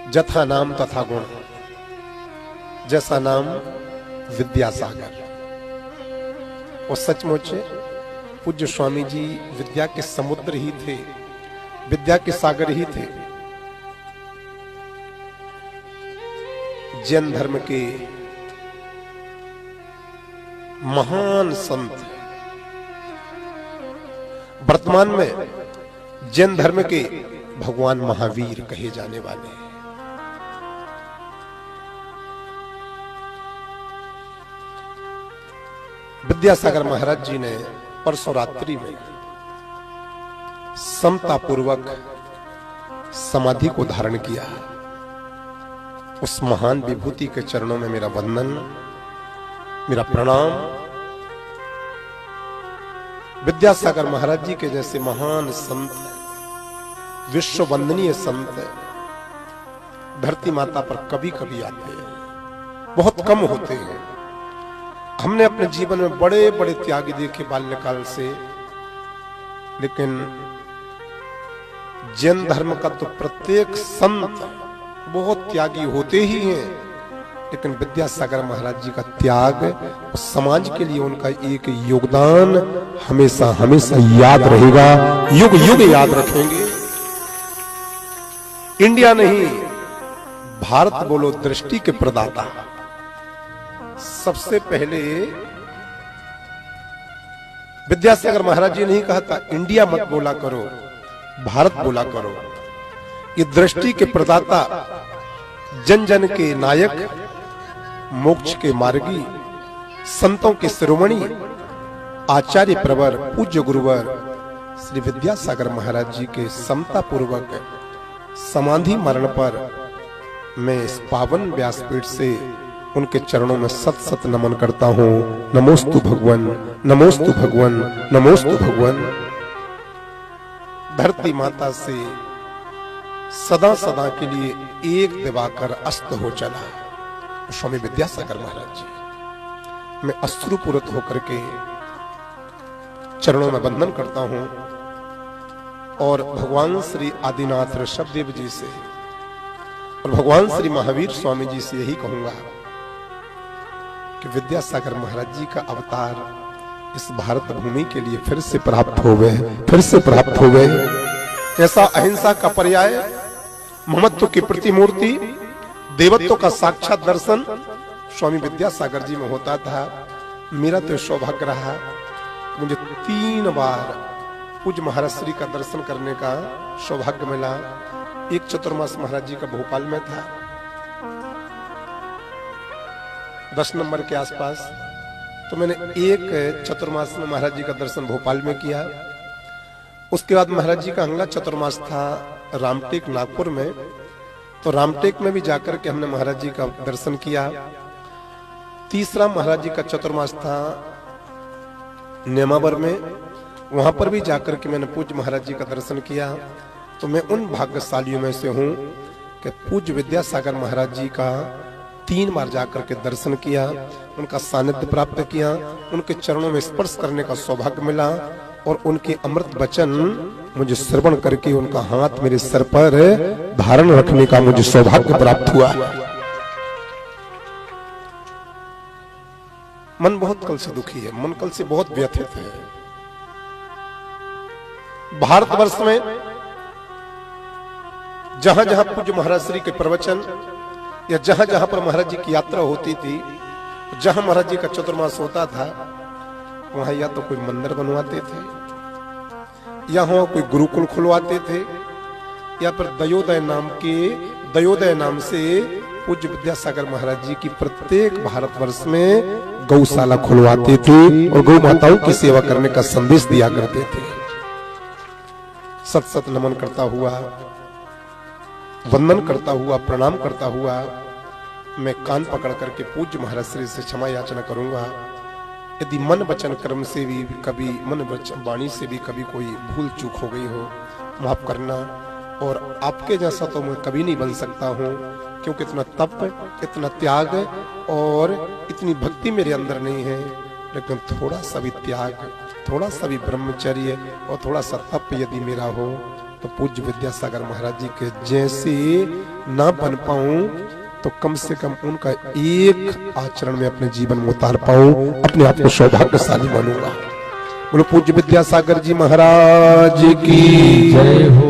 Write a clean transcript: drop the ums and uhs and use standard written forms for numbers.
जथा नाम तथा गुण, जैसा नाम विद्यासागर। और सचमुच पूज्य स्वामी जी विद्या के समुद्र ही थे, विद्या के सागर ही थे। जैन धर्म के महान संत, वर्तमान में जैन धर्म के भगवान महावीर कहे जाने वाले हैं। विद्यासागर महाराज जी ने परसों रात्रि में समता पूर्वक समाधि को धारण किया। उस महान विभूति के चरणों में मेरा वंदन, मेरा प्रणाम। विद्यासागर महाराज जी के जैसे महान संत, विश्व वंदनीय संत धरती माता पर कभी कभी आते हैं, बहुत कम होते हैं। हमने अपने जीवन में बड़े बड़े त्यागी देखे बाल्यकाल से, लेकिन जैन धर्म का तो प्रत्येक संत बहुत त्यागी होते ही हैं, लेकिन विद्यासागर महाराज जी का त्याग समाज के लिए उनका एक योगदान हमेशा हमेशा याद रहेगा, युग युग याद रखेंगे। इंडिया नहीं, भारत बोलो दृष्टि के प्रदाता। सबसे पहले विद्यासागर महाराज जी ने ही कहा था, इंडिया मत बोला करो, भारत बोला करो। ये दृष्टि के प्रदाता, जन जन के नायक, मोक्ष के मार्गी, संतों के शिरोमणि, आचार्य प्रवर, पूज्य गुरुवर श्री विद्यासागर महाराज जी के समता पूर्वक समाधि मरण पर मैं इस पावन व्यासपीठ से उनके चरणों में सत सत नमन करता हूं। नमोस्तु भगवन, नमोस्तु भगवन, नमोस्तु भगवन। धरती माता से सदा सदा के लिए एक दिवाकर अस्त हो चला स्वामी विद्यासागर महाराज जी। मैं अश्रुपूरित होकर के चरणों में वंदन करता हूं और भगवान श्री आदिनाथ ऋषभदेव जी से और भगवान श्री महावीर स्वामी जी से यही कहूंगा कि विद्यासागर महाराज जी का अवतार इस भारत भूमि के लिए फिर से प्राप्त हो गए, फिर से प्राप्त हो गए। ऐसा अहिंसा का पर्याय, ममत्व की प्रतिमूर्ति, देवत्व का साक्षात दर्शन स्वामी विद्यासागर जी में होता था। मेरा तो सौभाग्य रहा, मुझे 3 बार पूज्य महाराज श्री का दर्शन करने का सौभाग्य मिला। एक चतुर्मास महाराज जी का भोपाल में था, 10 नंबर के आसपास, तो मैंने एक चतुर्मास में महाराज जी का दर्शन भोपाल में किया। उसके बाद महाराज जी का अगला चतुर्मास था रामटेक नागपुर में, तो रामटेक में भी जाकर के हमने महाराज जी का दर्शन किया। तीसरा महाराज जी का चतुर्मास था नेमावर में, वहां पर भी जाकर के मैंने पूज्य महाराज जी का दर्शन किया। तो मैं उन भाग्यशालियों में से हूं कि पूज्य विद्यासागर महाराज जी का 3 बार जाकर के दर्शन किया, उनका सानिध्य प्राप्त किया, उनके चरणों में स्पर्श करने का सौभाग्य मिला और उनके अमृत वचन मुझे श्रवण करके उनका हाथ मेरे सर पर धारण रखने का मुझे सौभाग्य प्राप्त हुआ। मन बहुत कल से दुखी है, मन कल से बहुत व्यथित है। भारतवर्ष में जहां जहां पूज्य महाराज श्री के प्रवचन या जहां जहां पर महाराज जी की यात्रा होती थी, जहां महाराज जी का चतुर्मास होता था, वहां या तो कोई मंदिर बनवाते थे, या वहां कोई गुरुकुल खुलवाते थे, या फिर दयोदय नाम से पूज्य विद्यासागर महाराज जी की प्रत्येक भारतवर्ष में गौशाला खुलवाते थे और गौ माताओं की सेवा करने का संदेश दिया करते थे। सत सत नमन करता हुआ, वंदन करता हुआ, प्रणाम करता हुआ मैं कान पकड़ करके पूज्य महाराज श्री से क्षमा याचना करूंगा। यदि मन वचन कर्म से भी कभी, मन वचन वाणी से भी कभी कोई भूल चूक हो गई हो, माफ करना। और आपके जैसा तो मैं कभी नहीं बन सकता हूं, क्योंकि इतना तप, इतना त्याग और इतनी भक्ति मेरे अंदर नहीं है। लेकिन थोड़ा सा भी त्याग, थोड़ा सा भी ब्रह्मचर्य और थोड़ा सा तप यदि मेरा हो तो पूज्य विद्यासागर महाराज जी के जैसे ना बन पाऊं तो कम से कम उनका एक आचरण में अपने जीवन में उतार पाऊं, अपने आप को सौभाग्यशाली बनूंगा। बोलो पूज्य विद्यासागर जी महाराज की जय हो।